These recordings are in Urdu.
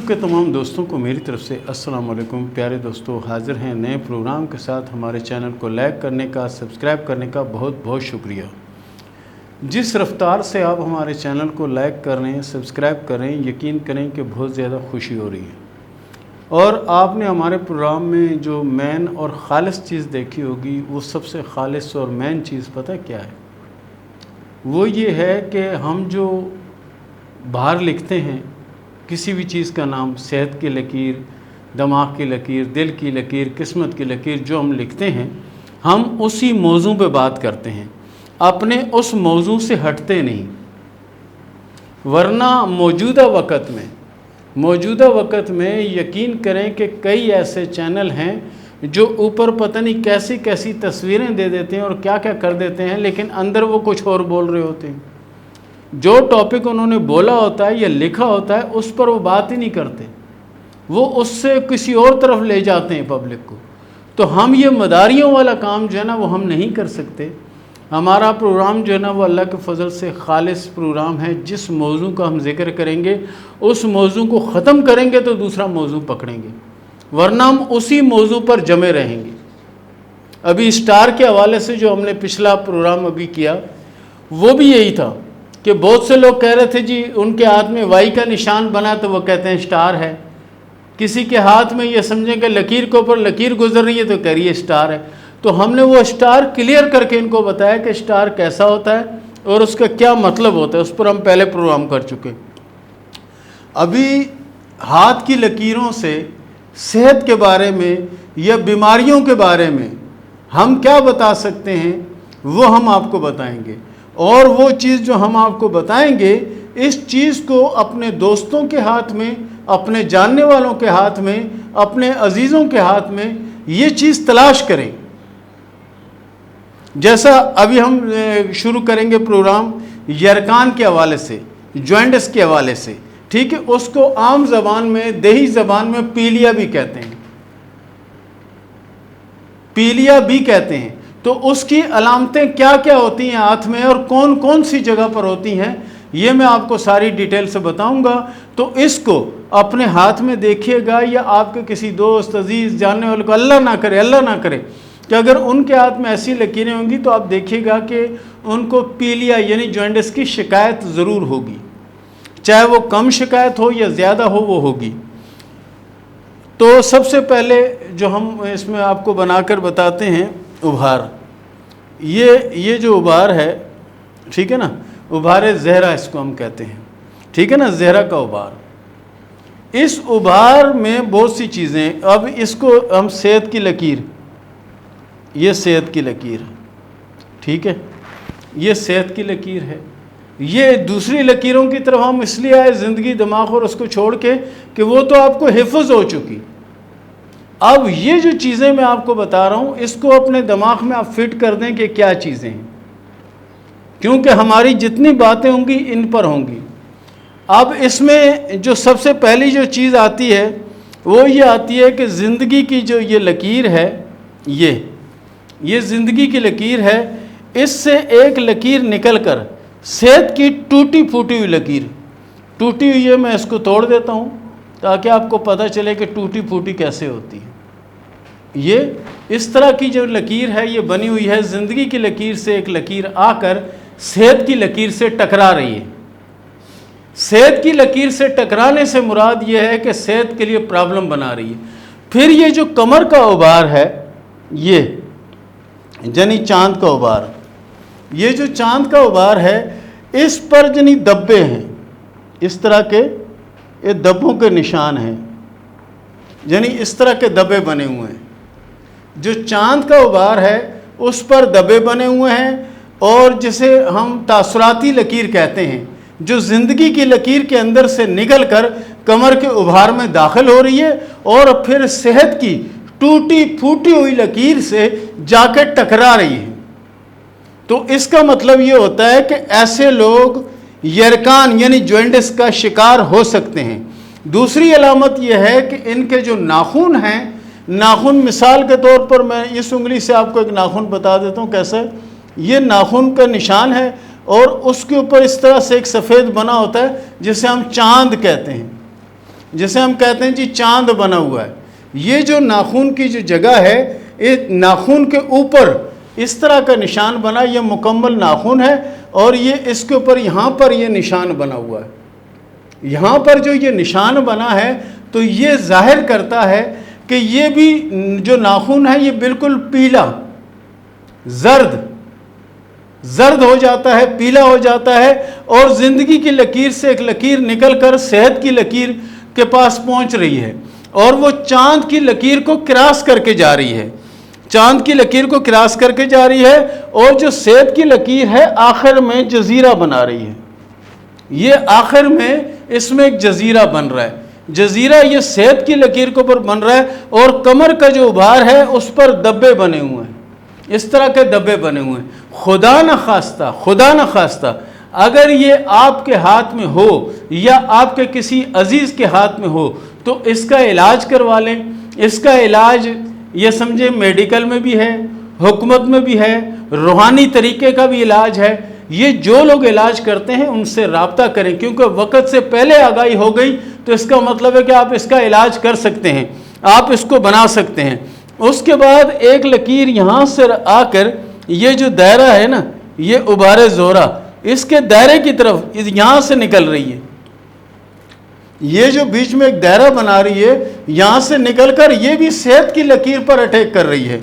کے تمام دوستوں کو میری طرف سے السلام علیکم۔ پیارے دوستو، حاضر ہیں نئے پروگرام کے ساتھ۔ ہمارے چینل کو لائک کرنے کا، سبسکرائب کرنے کا بہت بہت شکریہ۔ جس رفتار سے آپ ہمارے چینل کو لائک کر رہے ہیں، سبسکرائب کر رہے ہیں، یقین کریں کہ بہت زیادہ خوشی ہو رہی ہے۔ اور آپ نے ہمارے پروگرام میں جو مین اور خالص چیز دیکھی ہوگی، وہ سب سے خالص اور مین چیز پتہ کیا ہے؟ وہ یہ ہے کہ ہم جو باہر لکھتے ہیں کسی بھی چیز کا نام، صحت کی لکیر، دماغ کی لکیر، دل کی لکیر، قسمت کی لکیر، جو ہم لکھتے ہیں، ہم اسی موضوع پہ بات کرتے ہیں، اپنے اس موضوع سے ہٹتے نہیں۔ ورنہ موجودہ وقت میں یقین کریں کہ کئی ایسے چینل ہیں جو اوپر پتہ نہیں کیسی کیسی تصویریں دے دیتے ہیں اور کیا کیا کر دیتے ہیں، لیکن اندر وہ کچھ اور بول رہے ہوتے ہیں۔ جو ٹاپک انہوں نے بولا ہوتا ہے یا لکھا ہوتا ہے، اس پر وہ بات ہی نہیں کرتے، وہ اس سے کسی اور طرف لے جاتے ہیں پبلک کو۔ تو ہم یہ مداریوں والا کام جو ہے نا، وہ ہم نہیں کر سکتے۔ ہمارا پروگرام جو ہے نا، وہ اللہ کے فضل سے خالص پروگرام ہے۔ جس موضوع کا ہم ذکر کریں گے، اس موضوع کو ختم کریں گے تو دوسرا موضوع پکڑیں گے، ورنہ ہم اسی موضوع پر جمے رہیں گے۔ ابھی اسٹار کے حوالے سے جو ہم نے پچھلا پروگرام ابھی کیا، وہ بھی یہی تھا کہ بہت سے لوگ کہہ رہے تھے جی ان کے ہاتھ میں وائی کا نشان بنا تو وہ کہتے ہیں اسٹار ہے، کسی کے ہاتھ میں یہ سمجھیں کہ لکیر کے اوپر لکیر گزر رہی ہے تو کہہ رہی ہے اسٹار ہے۔ تو ہم نے وہ اسٹار کلیئر کر کے ان کو بتایا کہ اسٹار کیسا ہوتا ہے اور اس کا کیا مطلب ہوتا ہے، اس پر ہم پہلے پروگرام کر چکے۔ ابھی ہاتھ کی لکیروں سے صحت کے بارے میں یا بیماریوں کے بارے میں ہم کیا بتا سکتے ہیں، وہ ہم آپ کو بتائیں گے۔ اور وہ چیز جو ہم آپ کو بتائیں گے، اس چیز کو اپنے دوستوں کے ہاتھ میں، اپنے جاننے والوں کے ہاتھ میں، اپنے عزیزوں کے ہاتھ میں یہ چیز تلاش کریں۔ جیسا ابھی ہم شروع کریں گے پروگرام یرکان کے حوالے سے، جوائنٹس کے حوالے سے، ٹھیک ہے؟ اس کو عام زبان میں، دیہی زبان میں پیلیا بھی کہتے ہیں، پیلیا بھی کہتے ہیں۔ تو اس کی علامتیں کیا کیا ہوتی ہیں ہاتھ میں اور کون کون سی جگہ پر ہوتی ہیں، یہ میں آپ کو ساری ڈیٹیل سے بتاؤں گا۔ تو اس کو اپنے ہاتھ میں دیکھیے گا، یا آپ کے کسی دوست، عزیز، جاننے والے کو، اللہ نہ کرے کہ اگر ان کے ہاتھ میں ایسی لکیریں ہوں گی تو آپ دیکھیے گا کہ ان کو پیلیا یعنی جوائنٹس کی شکایت ضرور ہوگی، چاہے وہ کم شکایت ہو یا زیادہ ہو، وہ ہوگی۔ تو سب سے پہلے جو ہم اس میں آپ کو بنا کر بتاتے ہیں، ابھار۔ یہ جو ابھار ہے، ٹھیک ہے نا، ابھار زہرا اس کو ہم کہتے ہیں، ٹھیک ہے نا، زہرا کا ابھار۔ اس ابھار میں بہت سی چیزیں، اب اس کو ہم صحت کی لکیر، یہ صحت کی لکیر، ٹھیک ہے، یہ صحت کی لکیر ہے۔ یہ دوسری لکیروں کی طرف ہم اس لیے آئے، زندگی، دماغ اور اس کو چھوڑ کے، کہ وہ تو آپ کو حفظ ہو چکی۔ اب یہ جو چیزیں میں آپ کو بتا رہا ہوں، اس کو اپنے دماغ میں آپ فٹ کر دیں کہ کیا چیزیں ہیں، کیونکہ ہماری جتنی باتیں ہوں گی ان پر ہوں گی۔ اب اس میں جو سب سے پہلی جو چیز آتی ہے، وہ یہ آتی ہے کہ زندگی کی جو یہ لکیر ہے، یہ زندگی کی لکیر ہے، اس سے ایک لکیر نکل کر صحت کی ٹوٹی پھوٹی ہوئی لکیر، ٹوٹی ہوئی ہے، میں اس کو توڑ دیتا ہوں تاکہ آپ کو پتہ چلے کہ ٹوٹی پھوٹی کیسے ہوتی ہے۔ یہ اس طرح کی جو لکیر ہے، یہ بنی ہوئی ہے، زندگی کی لکیر سے ایک لکیر آ کر صحت کی لکیر سے ٹکرا رہی ہے۔ صحت کی لکیر سے ٹکرانے سے مراد یہ ہے کہ صحت کے لیے پرابلم بنا رہی ہے۔ پھر یہ جو کمر کا ابھار ہے، یہ یعنی چاند کا ابھار، یہ جو چاند کا ابھار ہے، اس پر یعنی دبے ہیں، اس طرح کے یہ دبوں کے نشان ہیں، یعنی اس طرح کے دبے بنے ہوئے ہیں۔ جو چاند کا ابھار ہے اس پر دبے بنے ہوئے ہیں، اور جسے ہم تاثراتی لکیر کہتے ہیں، جو زندگی کی لکیر کے اندر سے نکل کر کمر کے ابھار میں داخل ہو رہی ہے، اور پھر صحت کی ٹوٹی پھوٹی ہوئی لکیر سے جا کے ٹکرا رہی ہے۔ تو اس کا مطلب یہ ہوتا ہے کہ ایسے لوگ یرکان یعنی جوائنٹس کا شکار ہو سکتے ہیں۔ دوسری علامت یہ ہے کہ ان کے جو ناخن ہیں، ناخن مثال کے طور پر میں اس انگلی سے آپ کو ایک ناخن بتا دیتا ہوں کیسا ہے۔ یہ ناخن کا نشان ہے، اور اس کے اوپر اس طرح سے ایک سفید بنا ہوتا ہے جسے ہم چاند کہتے ہیں۔ جیسے ہم کہتے ہیں جی چاند بنا ہوا ہے، یہ جو ناخن کی جو جگہ ہے، ناخن کے اوپر اس طرح کا نشان بنا، یہ مکمل ناخن ہے، اور یہ اس کے اوپر یہاں پر یہ نشان بنا ہوا ہے. یہاں پر جو یہ نشان بنا ہے تو یہ ظاہر کرتا ہے کہ یہ بھی جو ناخن ہے یہ بالکل پیلا زرد ہو جاتا ہے، پیلا ہو جاتا ہے، اور زندگی کی لکیر سے ایک لکیر نکل کر صحت کی لکیر کے پاس پہنچ رہی ہے، اور وہ چاند کی لکیر کو کراس کر کے جا رہی ہے. چاند کی لکیر کو کراس کر کے جا رہی ہے، اور جو صحت کی لکیر ہے آخر میں جزیرہ بنا رہی ہے. یہ آخر میں اس میں ایک جزیرہ بن رہا ہے. جزیرہ یہ صحت کی لکیر کے اوپر بن رہا ہے، اور کمر کا جو ابھار ہے اس پر دبے بنے ہوئے ہیں، اس طرح کے دبے بنے ہوئے ہیں. خدا نہ خواستہ اگر یہ آپ کے ہاتھ میں ہو یا آپ کے کسی عزیز کے ہاتھ میں ہو تو اس کا علاج کروا لیں. اس کا علاج یہ سمجھے میڈیکل میں بھی ہے، حکومت میں بھی ہے، روحانی طریقے کا بھی علاج ہے. یہ جو لوگ علاج کرتے ہیں ان سے رابطہ کریں، کیونکہ وقت سے پہلے آگاہی ہو گئی تو اس کا مطلب ہے کہ آپ اس کا علاج کر سکتے ہیں، آپ اس کو بنا سکتے ہیں. اس کے بعد ایک لکیر یہاں سے آ کر یہ جو دائرہ ہے نا، یہ ابھار زہرہ، اس کے دائرے کی طرف یہاں سے نکل رہی ہے. یہ جو بیچ میں ایک دائرہ بنا رہی ہے، یہاں سے نکل کر یہ بھی صحت کی لکیر پر اٹیک کر رہی ہے.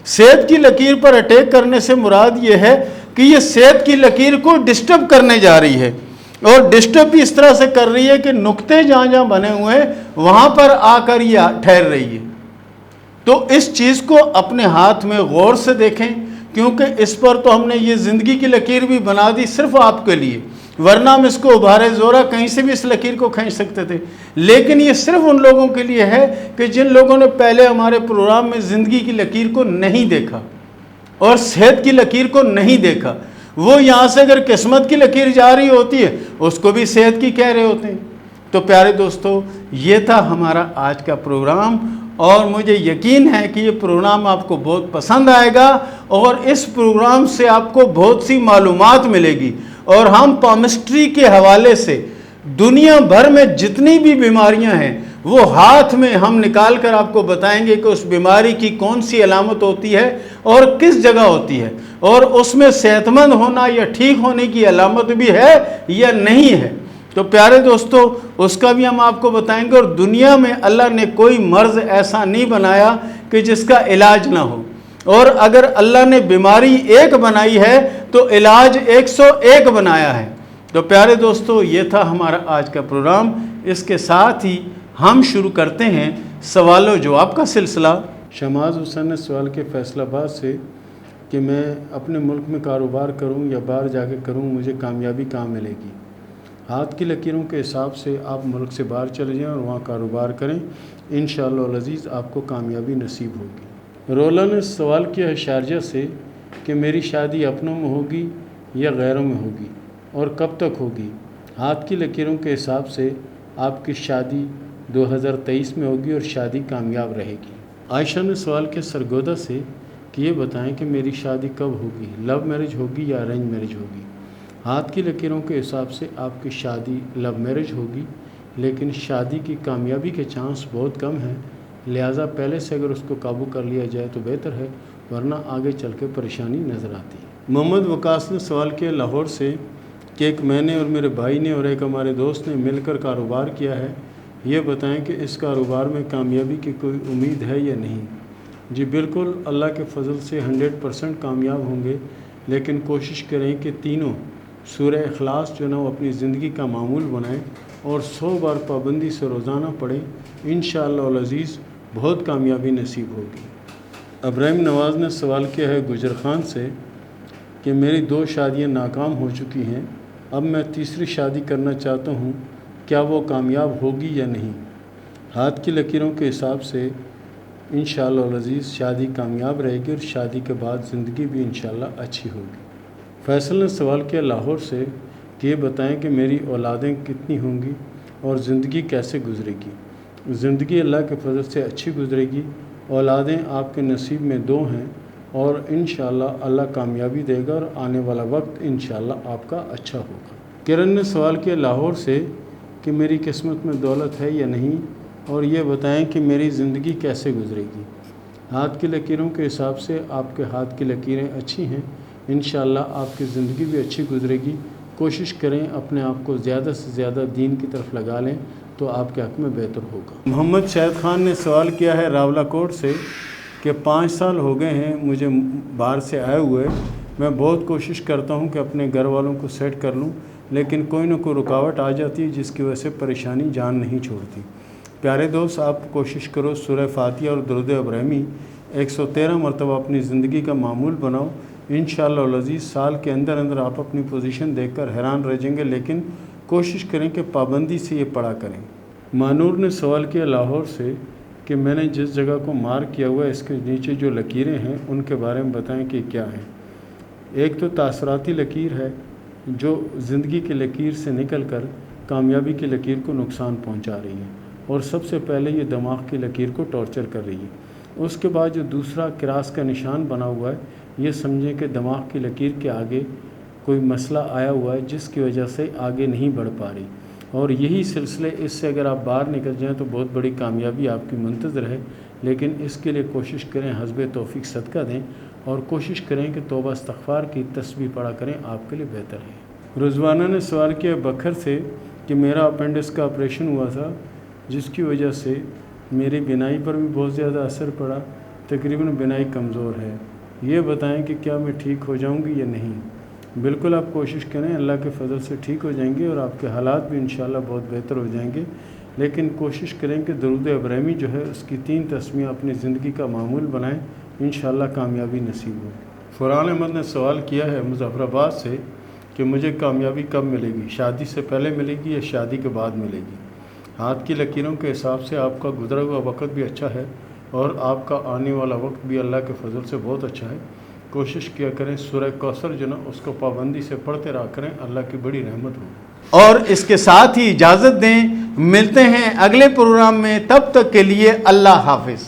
صحت کی لکیر پر اٹیک کرنے سے مراد یہ ہے کہ یہ صحت کی لکیر کو ڈسٹرب کرنے جا رہی ہے، اور ڈسٹرب بھی اس طرح سے کر رہی ہے کہ نقطے جہاں جہاں بنے ہوئے ہیں وہاں پر آ کر یہ ٹھہر رہی ہے. تو اس چیز کو اپنے ہاتھ میں غور سے دیکھیں، کیونکہ اس پر تو ہم نے یہ زندگی کی لکیر بھی بنا دی صرف آپ کے لیے، ورنہ ہم اس کو ابھار زہرہ کہیں سے بھی اس لکیر کو کھینچ سکتے تھے. لیکن یہ صرف ان لوگوں کے لیے ہے کہ جن لوگوں نے پہلے ہمارے پروگرام میں زندگی کی لکیر کو نہیں دیکھا اور صحت کی لکیر کو نہیں دیکھا. وہ یہاں سے اگر قسمت کی لکیر جا رہی ہوتی ہے اس کو بھی صحت کی کہہ رہے ہوتے ہیں. تو پیارے دوستو، یہ تھا ہمارا آج کا پروگرام، اور مجھے یقین ہے کہ یہ پروگرام آپ کو بہت پسند آئے گا، اور اس پروگرام سے آپ کو بہت سی معلومات ملے گی. اور ہم پامسٹری کے حوالے سے دنیا بھر میں جتنی بھی بیماریاں ہیں وہ ہاتھ میں ہم نکال کر آپ کو بتائیں گے کہ اس بیماری کی کون سی علامت ہوتی ہے اور کس جگہ ہوتی ہے، اور اس میں صحت مند ہونا یا ٹھیک ہونے کی علامت بھی ہے یا نہیں ہے. تو پیارے دوستو، اس کا بھی ہم آپ کو بتائیں گے. اور دنیا میں اللہ نے کوئی مرض ایسا نہیں بنایا کہ جس کا علاج نہ ہو، اور اگر اللہ نے بیماری ایک بنائی ہے تو علاج 101 بنایا ہے. تو پیارے دوستو، یہ تھا ہمارا آج کا پروگرام. اس کے ساتھ ہی ہم شروع کرتے ہیں سوال و جواب کا سلسلہ. شماز حسین نے سوال کے فیصل آباد سے کہ میں اپنے ملک میں کاروبار کروں یا باہر جا کے کروں، مجھے کامیابی کہاں ملے گی؟ ہاتھ کی لکیروں کے حساب سے آپ ملک سے باہر چلے جائیں اور وہاں کاروبار کریں، انشاءاللہ العزیز آپ کو کامیابی نصیب ہوگی. رولا نے سوال کیا ہے شارجہ سے کہ میری شادی اپنوں میں ہوگی یا غیروں میں ہوگی اور کب تک ہوگی؟ ہاتھ کی لکیروں کے حساب سے آپ کی شادی 2023 میں ہوگی اور شادی کامیاب رہے گی. عائشہ نے سوال کیا سرگودا سے کہ یہ بتائیں کہ میری شادی کب ہوگی، لو میرج ہوگی یا ارینج میرج ہوگی؟ ہاتھ کی لکیروں کے حساب سے آپ کی شادی لو میرج ہوگی، لیکن شادی کی کامیابی کے چانس بہت کم ہیں، لہٰذا پہلے سے اگر اس کو قابو کر لیا جائے تو بہتر ہے، ورنہ آگے چل کے پریشانی نظر آتی ہے. محمد وقاص نے سوال کیا لاہور سے کہ ایک میں نے اور میرے بھائی نے اور ایک ہمارے دوست نے مل کر کاروبار کیا ہے، یہ بتائیں کہ اس کاروبار میں کامیابی کی کوئی امید ہے یا نہیں؟ جی بالکل، اللہ کے فضل سے 100% کامیاب ہوں گے، لیکن کوشش کریں کہ تینوں سورہ اخلاص جو نا وہ اپنی زندگی کا معمول بنائیں اور 100 بار پابندی سے روزانہ پڑھیں، انشاءاللہ العزیز بہت کامیابی نصیب ہوگی. ابراہیم نواز نے سوال کیا ہے گجر خان سے کہ میری 2 شادیاں ناکام ہو چکی ہیں، اب میں تیسری شادی کرنا چاہتا ہوں، کیا وہ کامیاب ہوگی یا نہیں؟ ہاتھ کی لکیروں کے حساب سے انشاءاللہ العزیز شادی کامیاب رہے گی اور شادی کے بعد زندگی بھی انشاءاللہ اچھی ہوگی. فیصل نے سوال کیا لاہور سے کہ یہ بتائیں کہ میری اولادیں کتنی ہوں گی اور زندگی کیسے گزرے گی؟ زندگی اللہ کے فضل سے اچھی گزرے گی، اولادیں آپ کے نصیب میں 2 ہیں اور انشاءاللہ اللہ کامیابی دے گا اور آنے والا وقت انشاءاللہ آپ کا اچھا ہوگا. کرن نے سوال کیا لاہور سے کہ میری قسمت میں دولت ہے یا نہیں، اور یہ بتائیں کہ میری زندگی کیسے گزرے گی۔ ہاتھ کی لکیروں کے حساب سے آپ کے ہاتھ کی لکیریں اچھی ہیں، انشاءاللہ آپ کی زندگی بھی اچھی گزرے گی۔ کوشش کریں اپنے آپ کو زیادہ سے زیادہ دین کی طرف لگا لیں تو آپ کے حق میں بہتر ہوگا۔ محمد شاہد خان نے سوال کیا ہے راولہ کوٹ سے کہ 5 سال ہو گئے ہیں مجھے باہر سے آئے ہوئے، میں بہت کوشش کرتا ہوں کہ اپنے گھر والوں کو سیٹ کر لوں، لیکن کوئی نہ کوئی رکاوٹ آ جاتی ہے جس کی وجہ سے پریشانی جان نہیں چھوڑتی۔ پیارے دوست، آپ کوشش کرو سورہ فاتحہ اور درود ابراہیمی 113 مرتبہ اپنی زندگی کا معمول بناؤ، انشاءاللہ العزیز سال کے اندر اندر آپ اپنی پوزیشن دیکھ کر حیران رہ جائیں گے، لیکن کوشش کریں کہ پابندی سے یہ پڑھا کریں۔ مانور نے سوال کیا لاہور سے کہ میں نے جس جگہ کو مارک کیا ہوا ہے اس کے نیچے جو لکیریں ہیں ان کے بارے میں بتائیں کہ کیا ہیں۔ ایک تو تاثراتی لکیر ہے جو زندگی کی لکیر سے نکل کر کامیابی کی لکیر کو نقصان پہنچا رہی ہے، اور سب سے پہلے یہ دماغ کی لکیر کو ٹارچر کر رہی ہے۔ اس کے بعد جو دوسرا کراس کا نشان بنا ہوا ہے، یہ سمجھیں کہ دماغ کی لکیر کے آگے کوئی مسئلہ آیا ہوا ہے جس کی وجہ سے آگے نہیں بڑھ پا رہی، اور یہی سلسلے اس سے اگر آپ باہر نکل جائیں تو بہت بڑی کامیابی آپ کی منتظر ہے، لیکن اس کے لیے کوشش کریں حسب توفیق صدقہ دیں اور کوشش کریں کہ توبہ استغفار کی تسبیح پڑھا کریں، آپ کے لیے بہتر ہے۔ رضوانہ نے سوال کیا بکھر سے کہ میرا اپینڈکس کا آپریشن ہوا تھا جس کی وجہ سے میری بینائی پر بھی بہت زیادہ اثر پڑا، تقریباً بینائی کمزور ہے، یہ بتائیں کہ کیا میں ٹھیک ہو جاؤں گی یا نہیں۔ بالکل آپ کوشش کریں، اللہ کے فضل سے ٹھیک ہو جائیں گے اور آپ کے حالات بھی انشاءاللہ بہت بہتر ہو جائیں گے، لیکن کوشش کریں کہ درود ابراہیمی جو ہے اس کی 3 تسمیہ اپنی زندگی کا معمول بنائیں، انشاءاللہ کامیابی نصیب ہو۔ فرحان احمد نے سوال کیا ہے مظفر آباد سے کہ مجھے کامیابی کب ملے گی، شادی سے پہلے ملے گی یا شادی کے بعد ملے گی؟ ہاتھ کی لکیروں کے حساب سے آپ کا گزرا ہوا وقت بھی اچھا ہے اور آپ کا آنے والا وقت بھی اللہ کے فضل سے بہت اچھا ہے۔ کوشش کیا کریں سورہ کوثر جو نا اس کو پابندی سے پڑھتے رہا کریں، اللہ کی بڑی رحمت ہو۔ اور اس کے ساتھ ہی اجازت دیں، ملتے ہیں اگلے پروگرام میں، تب تک کے لیے اللہ حافظ۔